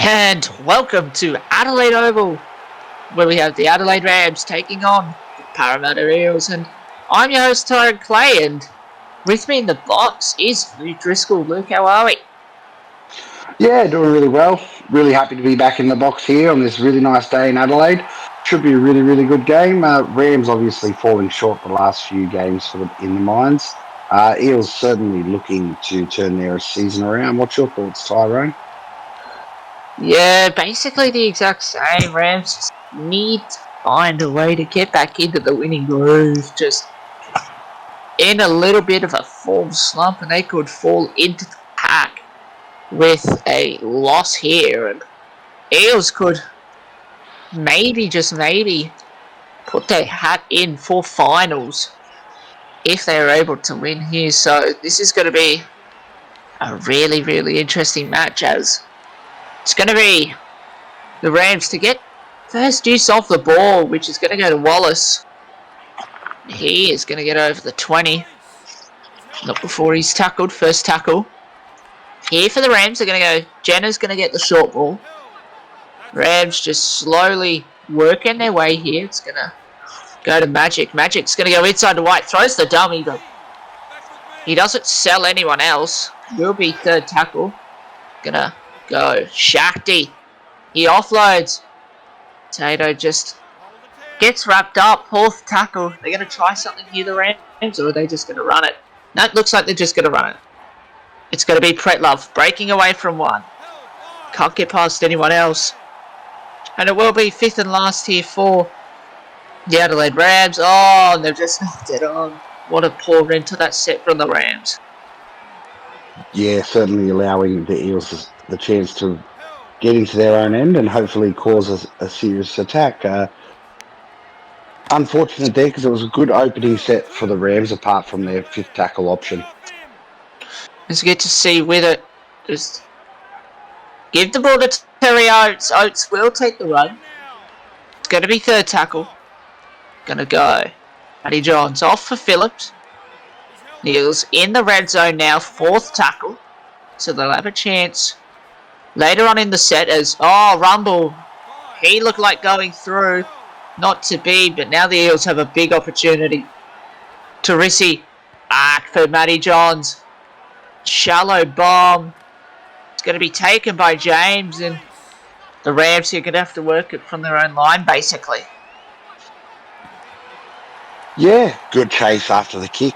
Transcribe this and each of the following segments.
And welcome to Adelaide Oval, where we have the Adelaide Rams taking on the Parramatta Eels. And I'm your host, Tyrone Clay, and with me in the box is Luke Driscoll. Luke, how are we? Yeah, doing really well. Really happy to be back in the box here on this really nice day in Adelaide. Should be a really, really good game. Rams obviously falling short the last few games in the mines. Eels certainly looking to turn their season around. What's your thoughts, Tyrone? Yeah, basically the exact same. Rams just need to find a way to get back into the winning groove. Just in a little bit of a form slump, and they could fall into the pack with a loss here. And Eels could maybe, just maybe, put their hat in for finals if they are able to win here. So this is going to be a really, really interesting match, as it's going to be the Rams to get first use off the ball, which is going to go to Wallace. He is going to get over the 20. Not before he's tackled. First tackle. Here for the Rams, they're going to go. Jenner's going to get the short ball. Rams just slowly working their way here. It's going to go to Magic. Magic's going to go inside to White. Throws the dummy, but he doesn't sell anyone else. Will be third tackle. Gonna go. Shakti. He offloads. Tato just gets wrapped up. Fourth tackle. They're going to try something here, the Rams, or are they just going to run it? No, it looks like they're just going to run it. It's going to be Pretlove breaking away from one. Can't get past anyone else. And it will be fifth and last here for the Adelaide Rams. Oh, and they've just knocked it on. What a poor end to that set from the Rams. Yeah, certainly allowing the Eels the chance to get into their own end and hopefully cause a serious attack. Unfortunate there because it was a good opening set for the Rams apart from their fifth tackle option. It's good to see with it. Just give the ball to Terry Oates. Oates will take the run. It's going to be third tackle. Going to go. Matty Johns off for Phillips. Eels in the red zone now. Fourth tackle. So they'll have a chance later on in the set as, Rumble. He looked like going through. Not to be, but now the Eels have a big opportunity. Tarissi. Back for Matty Johns. Shallow bomb. It's going to be taken by James, and the Rams here are going to have to work it from their own line, basically. Yeah, good chase after the kick.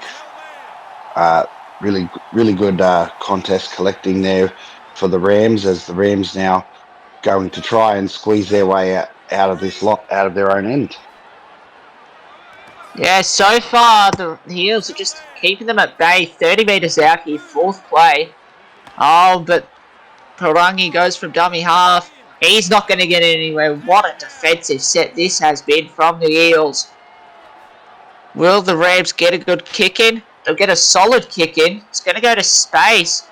Really good contest collecting there for the Rams, as the Rams now going to try and squeeze their way out of this lot, out of their own end. Yeah, so far the Eels are just keeping them at bay. 30 metres out here, fourth play. Oh, but Parangi goes from dummy half. He's not going to get anywhere. What a defensive set this has been from the Eels. Will the Rams get a good kick in? They'll get a solid kick in. It's going to go to space.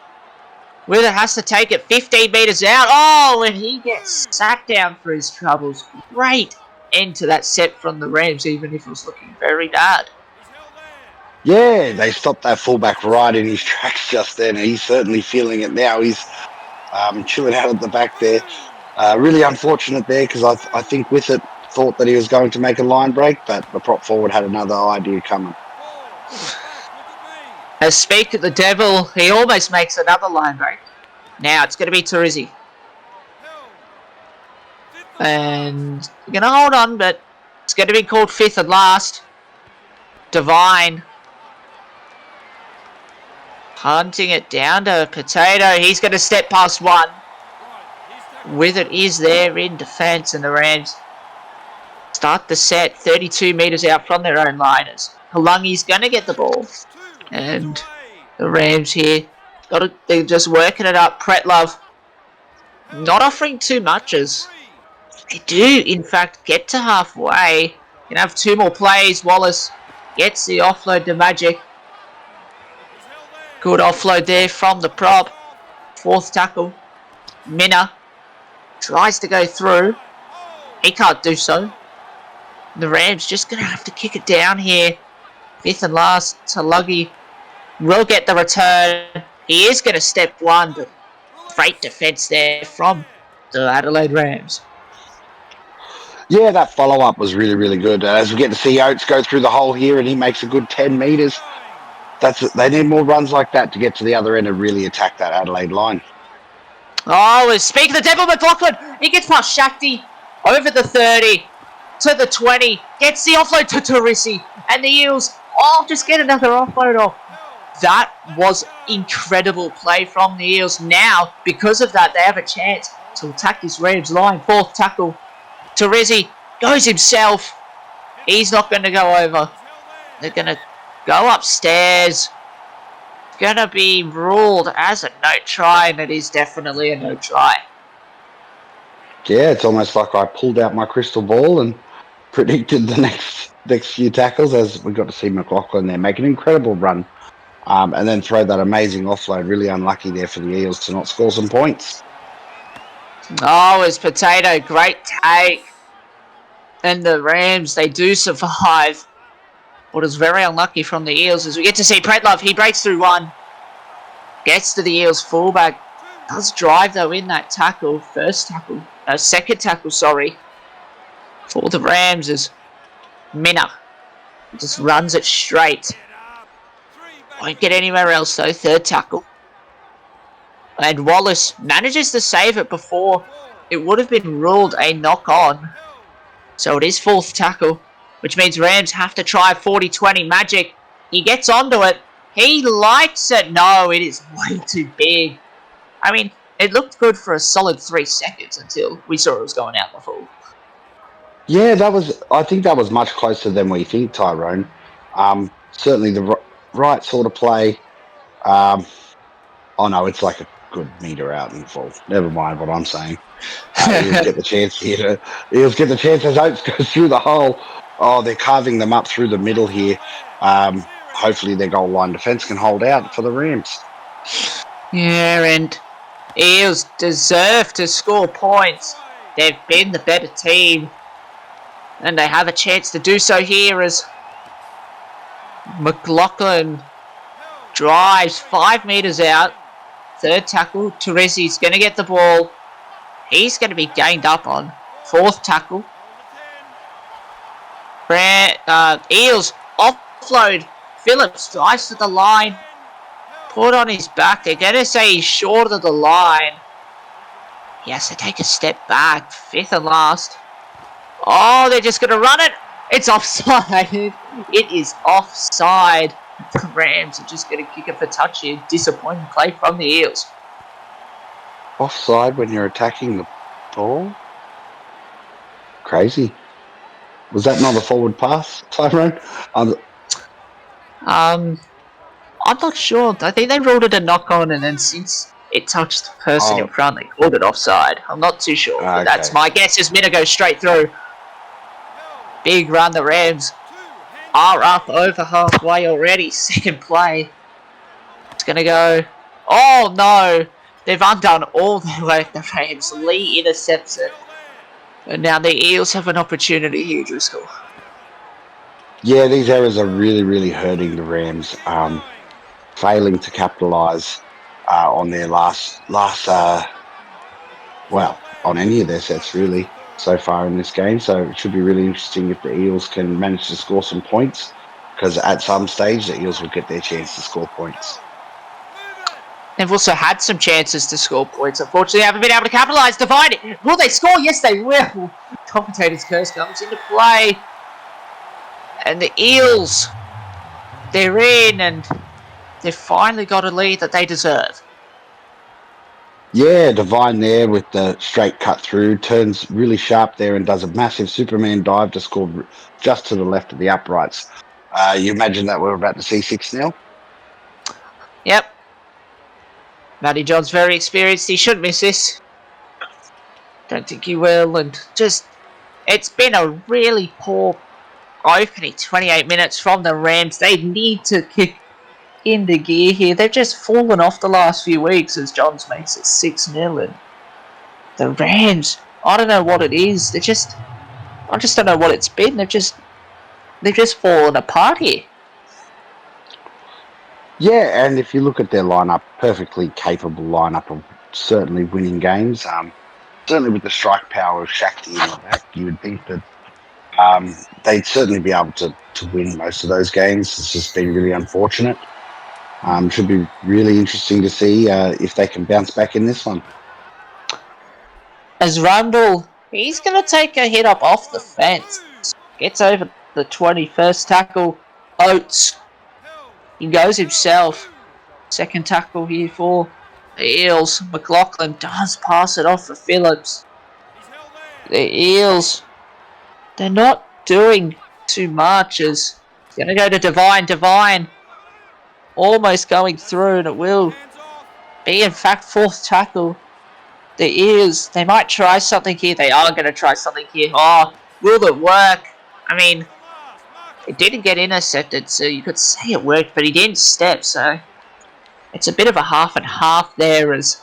Wither has to take it 15 metres out. Oh, and he gets sacked down for his troubles. Great end to that set from the Rams, even if it was looking very bad. Yeah, they stopped that fullback right in his tracks just then. He's certainly feeling it now. He's chilling out at the back there. Really unfortunate there because I think with it thought that he was going to make a line break, but the prop forward had another idea coming. As speak of the devil, he almost makes another line break. Now it's going to be Tarizzi. And we're going to hold on, but it's going to be called fifth and last. Divine. Hunting it down to Potato. He's going to step past one. With it is there in defence, and the Rams start the set 32 metres out from their own liners. Halungi's going to get the ball. And the Rams here, they're just working it up. Pretlove not offering too much, as they do, in fact, get to halfway. You can have two more plays. Wallace gets the offload to Magic. Good offload there from the prop. Fourth tackle. Minna tries to go through. He can't do so. The Rams just going to have to kick it down here. Fifth and last. Taluggi will get the return. He is going to step one, but great defence there from the Adelaide Rams. Yeah, that follow up was really, really good. As we get to see Oates go through the hole here, and he makes a good 10 metres. They need more runs like that to get to the other end and really attack that Adelaide line. Oh, speaking of the devil, McLaughlin, he gets past Shakti over the 30 to the 20, gets the offload to Tarissi, and the Eels, just get another offload off. That was incredible play from the Eels. Now, because of that, they have a chance to attack this Rams line. Fourth tackle. Tarissi goes himself. He's not going to go over. They're going to go upstairs. Going to be ruled as a no try, and it is definitely a no try. Yeah, it's almost like I pulled out my crystal ball and predicted the next few tackles, as we got to see McLaughlin there make an incredible run, and then throw that amazing offload. Really unlucky there for the Eels to not score some points. Oh, it's Potato. Great take. And the Rams, they do survive. What is very unlucky from the Eels is we get to see Predlove. He breaks through one. Gets to the Eels fullback. Does drive, though, in that tackle. Second tackle, sorry. For the Rams is Minna. Just runs it straight. Won't get anywhere else, though. Third tackle. And Wallace manages to save it before it would have been ruled a knock-on. So it is fourth tackle, which means Rams have to try 40-20 magic. He gets onto it. He likes it. No, it is way too big. I mean, it looked good for a solid 3 seconds until we saw it was going out the full. Yeah, I think that was much closer than we think, Tyrone. Certainly the right sort of play. Oh no, it's like a good metre out in full. Never mind what I'm saying. Eels get the chance here. Eels get the chance as Oates goes through the hole. Oh, they're carving them up through the middle here. Hopefully their goal line defence can hold out for the Rams. Yeah, and Eels deserve to score points. They've been the better team. And they have a chance to do so here as McLaughlin drives 5 metres out. Third tackle. Teresi's going to get the ball. He's going to be gained up on. Fourth tackle. Eels offload. Phillips drives to the line. Put on his back. They're going to say he's short of the line. He has to take a step back. Fifth and last. Oh, they're just going to run it. It's offside. It is offside. The Rams are just going to kick it for touch here. Disappointing play from the Eels. Offside when you're attacking the ball? Crazy. Was that not a forward pass, Tyrone? I'm not sure. I think they ruled it a knock-on, and then since it touched the person in front, they called it offside. I'm not too sure, but that's my guess. As Minna goes straight through. Big run. The Rams are up over halfway already. Second play. It's going to go. Oh, no. They've undone all their work, the Rams. Lee intercepts it. And now the Eels have an opportunity here, Driscoll. Yeah, these errors are really, really hurting the Rams. Failing to capitalise on their on any of their sets, really, so far in this game. So it should be really interesting if the Eels can manage to score some points, because at some stage the Eels will get their chance to score points. They've also had some chances to score points. Unfortunately, they haven't been able to capitalise. Divide it. Will they score? Yes, they will. Commentator's curse comes into play. And the Eels, they're in, and they've finally got a lead that they deserve. Yeah, Divine there with the straight cut through, turns really sharp there and does a massive Superman dive to score just to the left of the uprights. You imagine that we're about to see 6-0? Yep. Matty John's very experienced. He shouldn't miss this. Don't think he will. And it's been a really poor opening 28 minutes from the Rams. They need to kick into gear here. They've just fallen off the last few weeks as Johns makes it 6-0. And the Rams, I don't know what it is. I just don't know what it's been. They've just fallen apart here. Yeah, and if you look at their lineup, perfectly capable lineup of certainly winning games. certainly with the strike power of Shakti in the back, you would think that they'd certainly be able to win most of those games. It's just been really unfortunate. Should be really interesting to see if they can bounce back in this one. As Rundle, he's going to take a hit up off the fence. Gets over the 21st tackle. Oates, he goes himself. Second tackle here for the Eels. McLaughlin does pass it off for Phillips. The Eels, they're not doing too much as it's going to go to Divine. Divine almost going through, and it will be, in fact, fourth tackle. The Eels, they might try something here. They are going to try something here. Oh, will it work? I mean, it didn't get intercepted, so you could say it worked, but he didn't step, so it's a bit of a half and half there as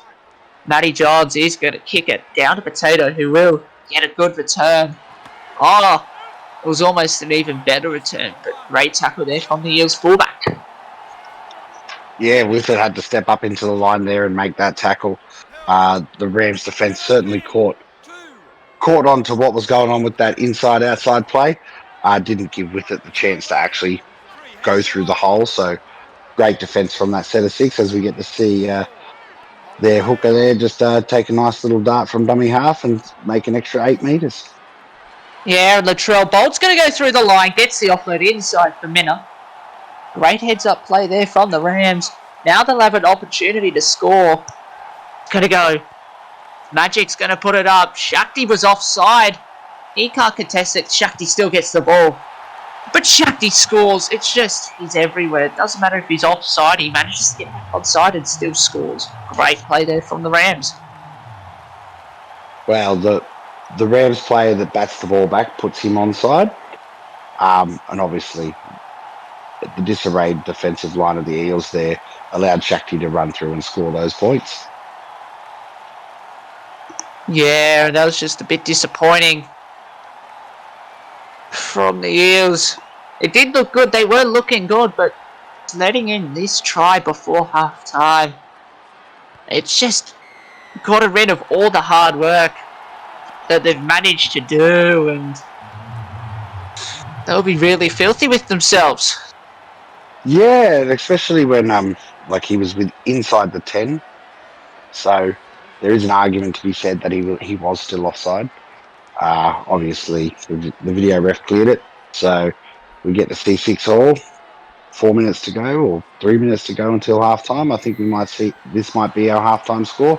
Matty Johns is going to kick it down to Potato, who will get a good return. Oh, it was almost an even better return, but great tackle there from the Eels fullback. Yeah, Whifford had to step up into the line there and make that tackle. The Rams defence certainly caught on to what was going on with that inside-outside play. Didn't give Whifford the chance to actually go through the hole. So great defence from that set of six as we get to see their hooker there just take a nice little dart from dummy half and make an extra 8 metres. Yeah, Latrell Bolt's going to go through the line, gets the offload inside for Minna. Great heads-up play there from the Rams. Now they'll have an opportunity to score. It's going to go. Magic's going to put it up. Shakti was offside. He can't contest it. Shakti still gets the ball. But Shakti scores. It's just, he's everywhere. It doesn't matter if he's offside. He manages to get back onside and still scores. Great play there from the Rams. Well, the Rams player that bats the ball back puts him onside. And obviously, the disarrayed defensive line of the Eels there allowed Shakti to run through and score those points. Yeah, that was just a bit disappointing from the Eels. It did look good. They were looking good, but letting in this try before half time, it's just got rid of all the hard work that they've managed to do, and they'll be really filthy with themselves. Yeah, especially when like he was with inside the 10. So there is an argument to be said that he was still offside. Obviously, the video ref cleared it, so we get to see 6 all. 4 minutes to go, or 3 minutes to go until halftime. I think we might see this might be our halftime score.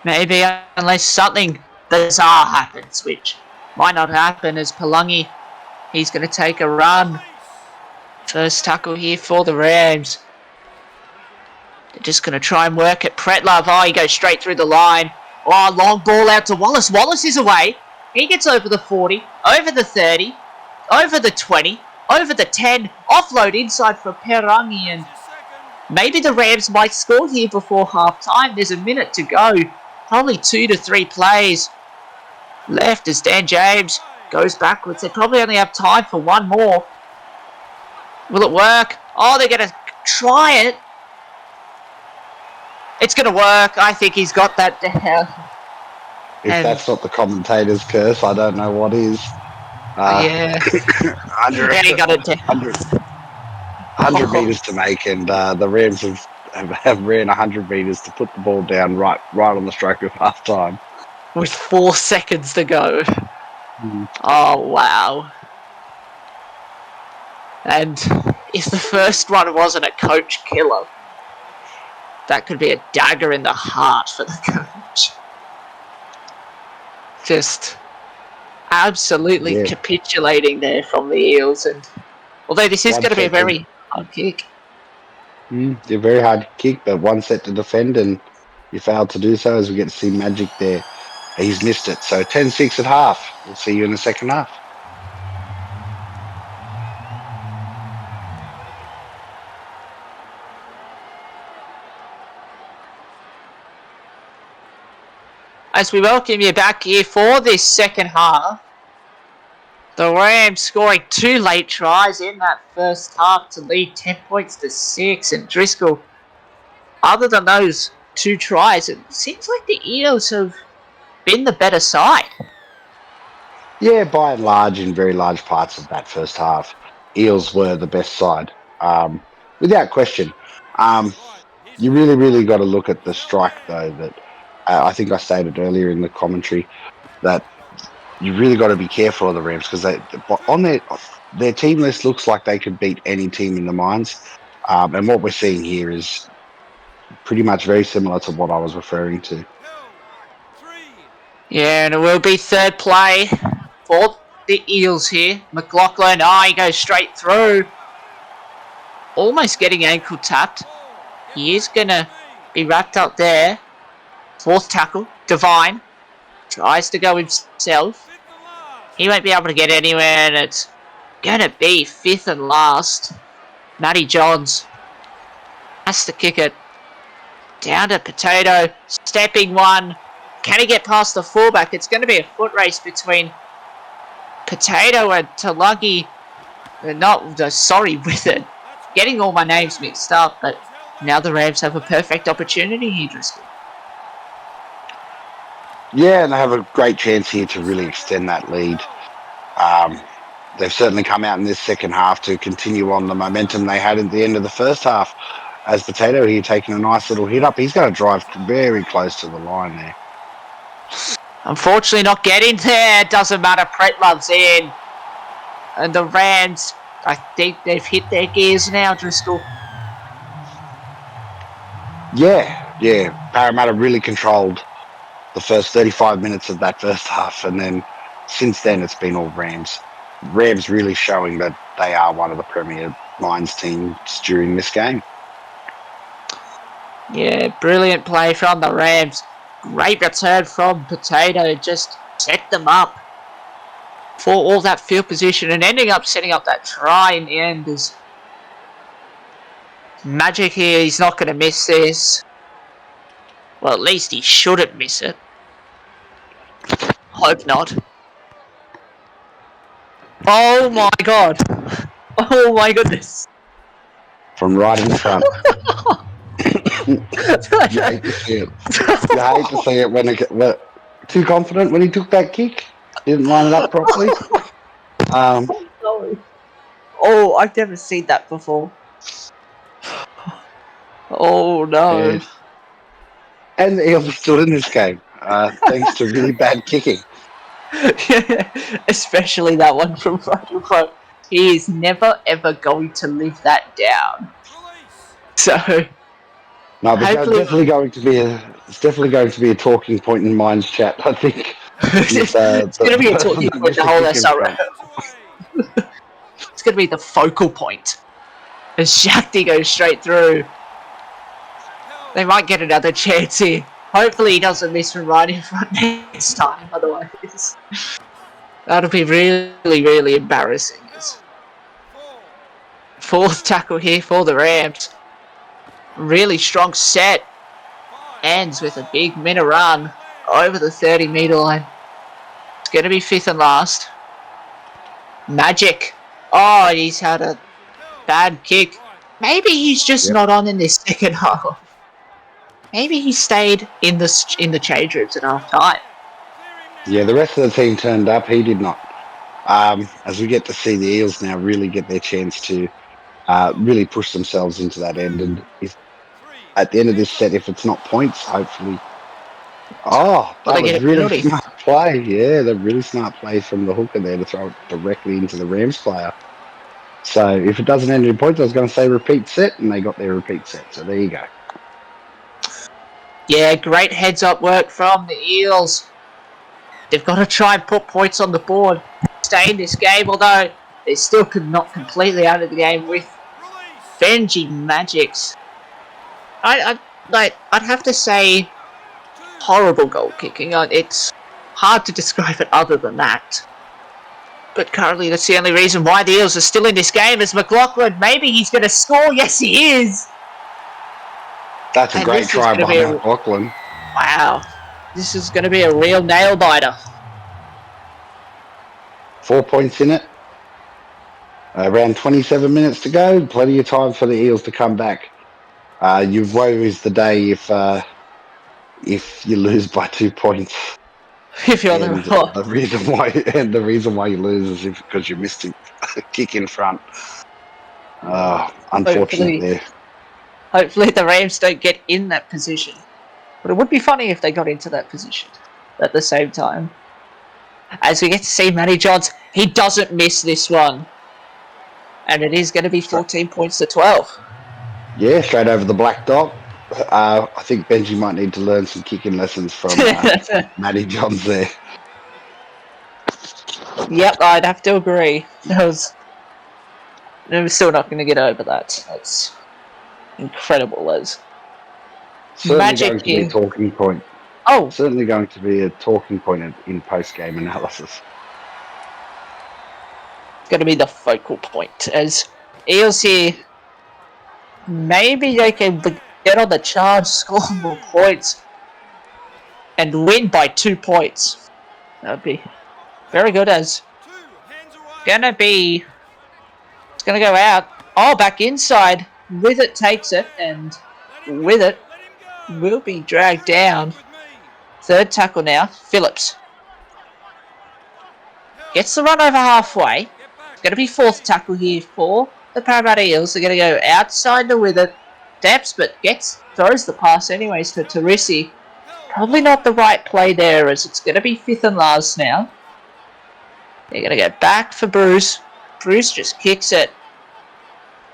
Maybe unless something bizarre happens, which might not happen, as Palangi, he's going to take a run. First tackle here for the Rams. They're just going to try and work it. Pretlove, oh, he goes straight through the line. Oh, long ball out to Wallace. Wallace is away. He gets over the 40, over the 30, over the 20, over the 10. Offload inside for Perangi, and maybe the Rams might score here before half time. There's a minute to go. Probably 2 to 3 plays left as Dan James goes backwards. They probably only have time for one more. Will it work? Oh, they're going to try it. It's going to work. I think he's got that down. If that's not the commentator's curse, I don't know what is. Yeah. 100 metres to make, and the Rams have ran 100 metres to put the ball down right on the stroke of half time. With 4 seconds to go. Oh, wow. And if the first one wasn't a coach killer, that could be a dagger in the heart for the coach. Just absolutely capitulating there from the Eels. And although this is going to be a very hard kick. They're very hard to kick, but one set to defend, and you failed to do so as we get to see Magic there. He's missed it. So 10-6 at half. We'll see you in the second half. As we welcome you back here for this second half, the Rams scoring 2 late tries in that first half to lead 10 points to 6. And Driscoll, other than those 2 tries, it seems like the Eels have been the better side. Yeah, by and large, in very large parts of that first half, Eels were the best side, without question. Um, you really, really got to look at the strike, though. That I think I stated earlier in the commentary that you really got to be careful of the Rams because they on their team list looks like they could beat any team in the mines, and what we're seeing here is pretty much very similar to what I was referring to. Yeah, and it will be third play for the Eels here. McLaughlin, he goes straight through. Almost getting ankle tapped. He is going to be wrapped up there. Fourth tackle, Divine. Tries to go himself. He won't be able to get anywhere, and it's going to be fifth and last. Matty Johns has to kick it. Down to Potato. Stepping one. Can he get past the fullback? It's going to be a foot race between Potato and Talagi. Sorry with it. Getting all my names mixed up, but now the Rams have a perfect opportunity here, Driscoll. Yeah, and they have a great chance here to really extend that lead. They've certainly come out in this second half to continue on the momentum they had at the end of the first half. As Potato here taking a nice little hit up, he's going to drive very close to the line there. Unfortunately, not getting there. Doesn't matter. Pretlove's in. And the Rams, I think they've hit their gears now, Driscoll. Yeah. Parramatta really controlled the first 35 minutes of that first half, and then since then it's been all Rams. Rams really showing that they are one of the premier Lions teams during this game. Yeah, brilliant play from the Rams. Great return from Potato. Just set them up for all that field position and ending up setting up that try in the end. Is Magic here, he's not going to miss this. Well, at least he shouldn't miss it. Hope not. Oh my god. Oh my goodness. From right in front. You hate to see it. You hate to see it when it too confident when he took that kick. Didn't line it up properly. Oh, I've never seen that before. Oh no. Yeah. And the Eels are still in this game, thanks to really bad kicking. Especially that one from front. He is never ever going to live that down. So no, but it's definitely going to be a talking point in Mind's chat, I think. It's going to be a talking point the whole SRL. It's going to be the focal point. As Shakti goes straight through. They might get another chance here. Hopefully he doesn't miss from right in front next time, otherwise that'll be really embarrassing. Fourth tackle here for the Rams. Really strong set. Ends with a big minute run over the 30-meter line. It's going to be fifth and last. Magic. Oh, he's had a bad kick. Maybe he's just not on in this second half. Maybe he stayed in the change rooms at half time. Yeah, the rest of the team turned up. He did not. As we get to see the Eels now really get their chance to really push themselves into that end. And if at the end of this set, if it's not points, hopefully. Oh, that was really smart play. Yeah, the really smart play from the hooker there to throw it directly into the Rams player. So if it doesn't end in points, I was going to say repeat set, and they got their repeat set. So there you go. Yeah, great heads-up work from the Eels. They've got to try and put points on the board, stay in this game, although they're still not completely out of the game with Benji Magics. I'd have to say horrible goal kicking. It's hard to describe it other than that. But currently that's the only reason why the Eels are still in this game is McLaughlin. Maybe he's going to score. Yes, he is. That's a great try by McLaughlin. Wow. This is going to be a real nail-biter. 4 points in it. Around 27 minutes to go. Plenty of time for the Eels to come back. Woe is the day if you lose by 2 points. If you're and the the reason why you lose is because you missed a kick in front. Unfortunate hopefully, there. hopefully the Rams don't get in that position. But it would be funny if they got into that position at the same time. As we get to see Matty Johns, he doesn't miss this one. And it is going to be 14 points to 12. Yeah, straight over the black dot. I think Benji might need to learn some kicking lessons from Matty Johns there. Yep, I'd have to agree. I'm still not going to get over that. That's incredible, Les. Certainly Magic going to be a in. talking point. Oh, Certainly going to be a talking point in post-game analysis. it's going to be the focal point. As Eels here, maybe they can get on the charge, score more points, and win by 2 points. That would be very good. As gonna be, it's gonna go out. Oh, back inside. With it takes it, and with it will be dragged down. Third tackle now. Phillips gets the run over halfway. It's gonna be fourth tackle here for the Parramatta Eels. They're gonna go outside to with it. Depths, but throws the pass anyways to Tarissi. Probably not the right play there, as it's gonna be fifth and last now. They're going to go back for Bruce. Bruce just kicks it.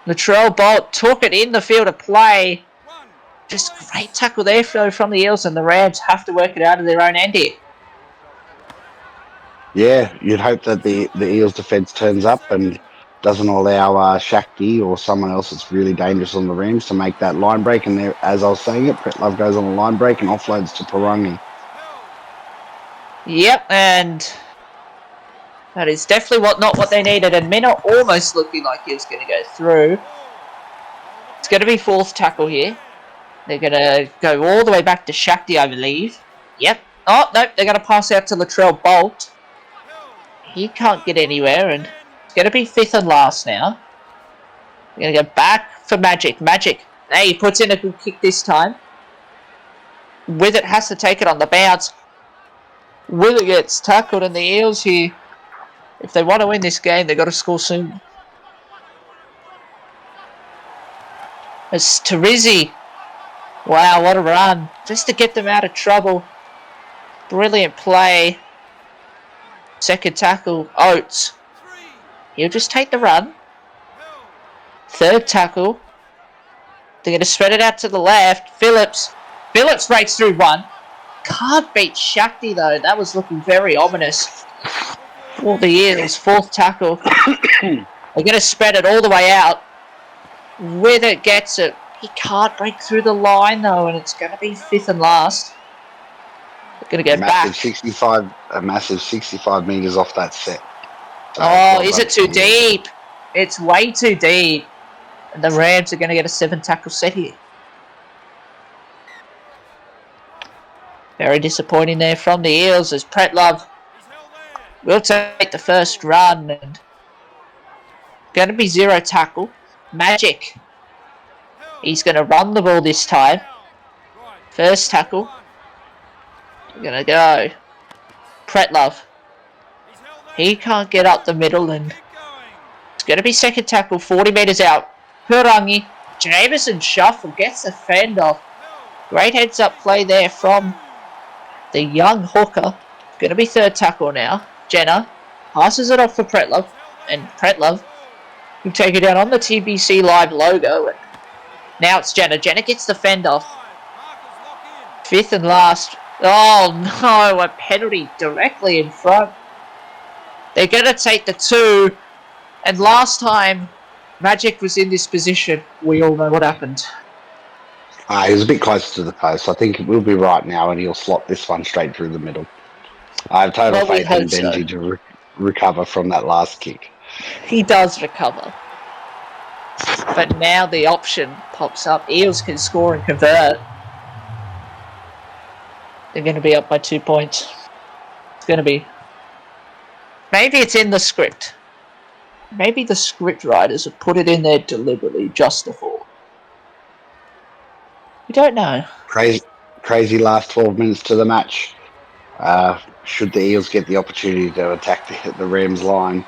Latrell Bolt took it in the field of play. Just great tackle there from the Eels, and the Rams have to work it out of their own end here. Yeah, you'd hope that the Eels defence turns up and doesn't allow Shakti or someone else that's really dangerous on the Rams to make that line break. And there, as I was saying it, Brett Love goes on a line break and offloads to Parangi. Yep, and that is definitely not what they needed. And Minna almost looking like he was going to go through. It's going to be fourth tackle here. They're going to go all the way back to Shakti, I believe. Yep. Oh, no, they're going to pass out to Latrell Bolt. He can't get anywhere, and it's going to be fifth and last now. We're going to go back for Magic. Magic. Hey, he puts in a good kick this time. With it has to take it on the bounce. With it gets tackled, and the Eels here, if they want to win this game, they've got to score soon. It's Tarizzi. Wow, what a run. Just to get them out of trouble. Brilliant play. Second tackle, Oates. He'll just take the run. Third tackle. They're going to spread it out to the left. Phillips breaks through one. Can't beat Shakti, though. That was looking very ominous for the Eels. Fourth tackle. They're going to spread it all the way out. With it gets it. He can't break through the line, though, and it's going to be fifth and last. They're going to go back. A massive 65 metres off that set. So is it too deep? It's way too deep. And the Rams are going to get a 7 tackle set here. Very disappointing there from the Eels, as Pretlove will take the first run, and going to be 0 tackle. Magic. He's going to run the ball this time. First tackle. We're going to go. Pretlove. He can't get up the middle, and it's going to be second tackle, 40 metres out. Purangi. Jamison Shuffle gets the fend off. Great heads up play there from the young hooker. Going to be third tackle now. Jenner passes it off for Pretlove, and Pretlove will take it down on the TBC Live logo. And now it's Jenner. Jenner gets the fend off. Fifth and last. Oh no, a penalty directly in front. They're going to take the 2. And last time Magic was in this position, we all know what happened. He was a bit closer to the post. I think it will be right now, and he'll slot this one straight through the middle. I have total faith in Benji to recover from that last kick. He does recover. But now the option pops up. Eels can score and convert. They're going to be up by 2 points. It's going to be... Maybe it's in the script. Maybe the script writers have put it in there deliberately just before. We don't know. Crazy last 12 minutes to the match. Should the Eels get the opportunity to attack the Rams line,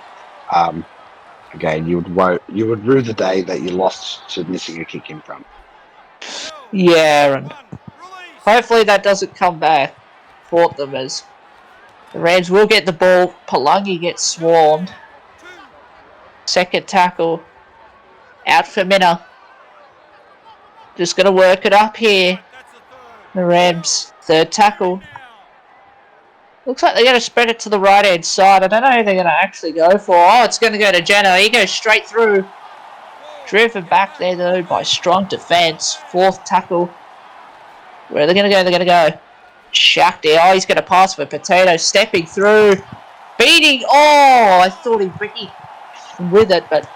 again, you would rue the day that you lost to missing a kick in front. Yeah, and hopefully that doesn't come back for them, as the Rams will get the ball. Palangi gets swarmed. Second tackle out for Minna. Just going to work it up here. The Rams, third tackle. Looks like they're going to spread it to the right hand side. I don't know who they're going to actually go for. Oh, it's going to go to Jenna. He goes straight through. Driven back there, though, by strong defence. Fourth tackle. Where are they going to go? They're going to go. Shakti. Oh, he's going to pass for Potato. Stepping through. Beating. Oh, I thought he beat with it, but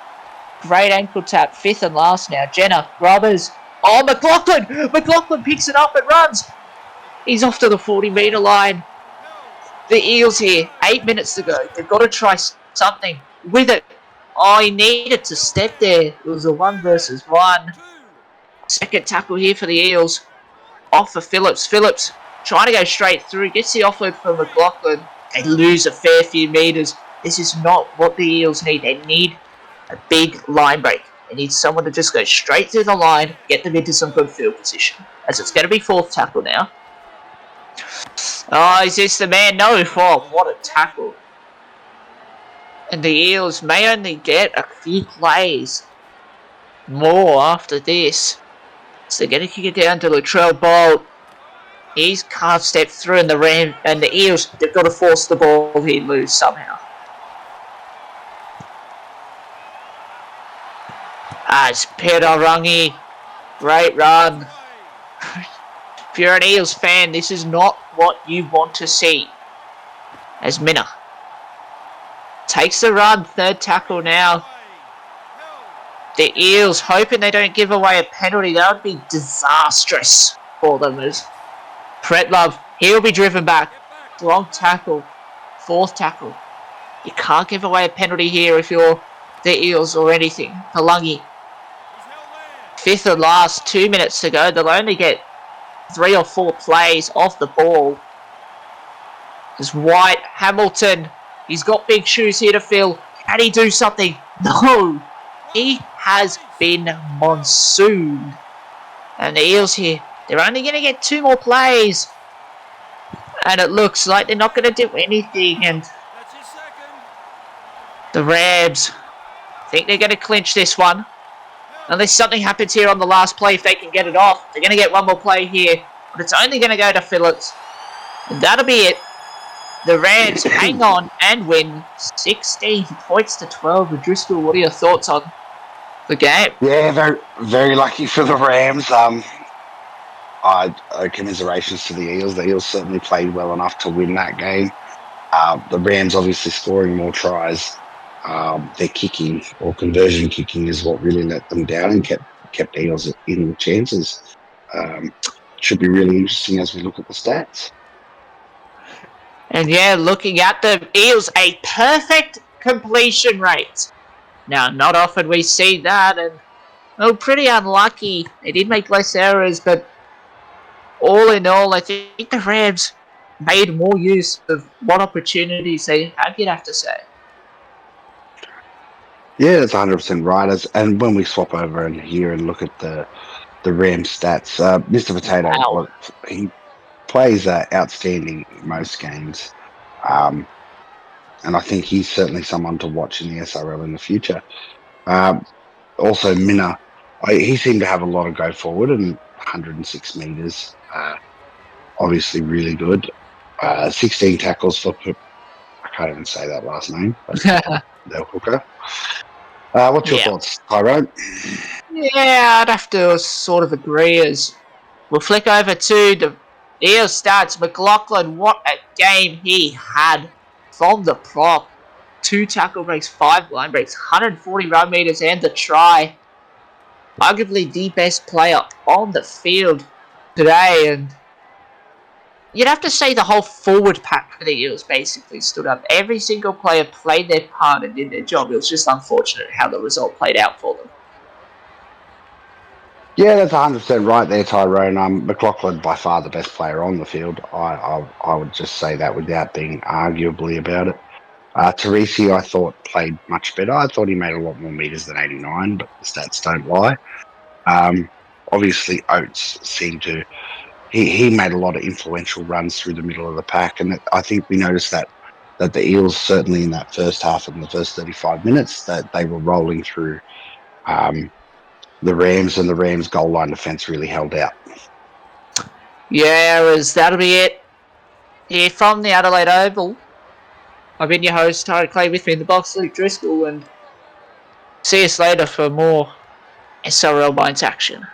great ankle tap. Fifth and last now. Jenna. Grubbers. Oh, McLaughlin. McLaughlin picks it up and runs. He's off to the 40-metre line. The Eels here. 8 minutes to go. They've got to try something with it. Oh, he needed to step there. It was a 1 versus 1. Second tackle here for the Eels. Off for Phillips. Phillips trying to go straight through. Gets the offload from McLaughlin. They lose a fair few metres. This is not what the Eels need. They need a big line break. They need someone to just go straight through the line, get them into some good field position. As it's going to be fourth tackle now. Oh, is this the man? No. Oh, what a tackle. And the Eels may only get a few plays more after this. So they're going to kick it down to Latrell Bolt. He's calf stepped through, and the Eels, they've got to force the ball here loose somehow. It's Pedarangi. Great run. If you're an Eels fan, this is not what you want to see. As Minna takes the run, third tackle now. The Eels hoping they don't give away a penalty. That would be disastrous for them. As Pretlove, he'll be driven back. Long tackle, fourth tackle. You can't give away a penalty here if you're the Eels or anything. Palangi. Fifth and last, 2 minutes to go. They'll only get 3 or 4 plays off the ball. There's White, Hamilton. He's got big shoes here to fill. Can he do something? No. He has been monsooned. And the Eels here, they're only going to get 2 more plays. And it looks like they're not going to do anything. And the Rams think they're going to clinch this one. Unless something happens here on the last play, if they can get it off. They're going to get 1 more play here. But it's only going to go to Phillips. And that'll be it. The Rams hang on and win 16 points to 12. Driscoll, what are your thoughts on the game? Yeah, very, very lucky for the Rams. Commiserations to the Eels. The Eels certainly played well enough to win that game. The Rams obviously scoring more tries. Their kicking or conversion kicking is what really let them down and kept Eels in with chances. Should be really interesting as we look at the stats. And yeah, looking at the Eels, a perfect completion rate. Now, not often we see that, and pretty unlucky. They did make less errors, but all in all, I think the Rams made more use of what opportunities they had, you'd have to say. Yeah, that's 100% right. And when we swap over and here and look at the Rams stats, Mr. Potato, Wow. he plays outstanding in most games. And I think he's certainly someone to watch in the SRL in the future. Also, Minna, he seemed to have a lot of go forward and 106 metres. Obviously, really good. 16 tackles for, I can't even say that last name, but the hooker. What's your thoughts, Tyrone? Yeah, I'd have to sort of agree. As we'll flick over to the Eels stats. McLaughlin, what a game he had from the prop. 2 tackle breaks, 5 line breaks, 140 run meters, and the try. Arguably the best player on the field today, and you'd have to say the whole forward pack for the Eels basically stood up. Every single player played their part and did their job. It was just unfortunate how the result played out for them. Yeah, that's 100% right there, Tyrone. McLaughlin, by far the best player on the field. I would just say that without being arguably about it. Teresi, I thought, played much better. I thought he made a lot more meters than 89, but the stats don't lie. Um, Obviously, Oates seemed to he made a lot of influential runs through the middle of the pack, and I think we noticed that the Eels certainly in that first half and the first 35 minutes that they were rolling through um, the Rams, and the Rams goal line defense really held out. Yeah, that'll be it. Here from the Adelaide Oval, I've been your host, Tyler Clay, with me in the box, Luke Driscoll, and see us later for more SRL Minds action.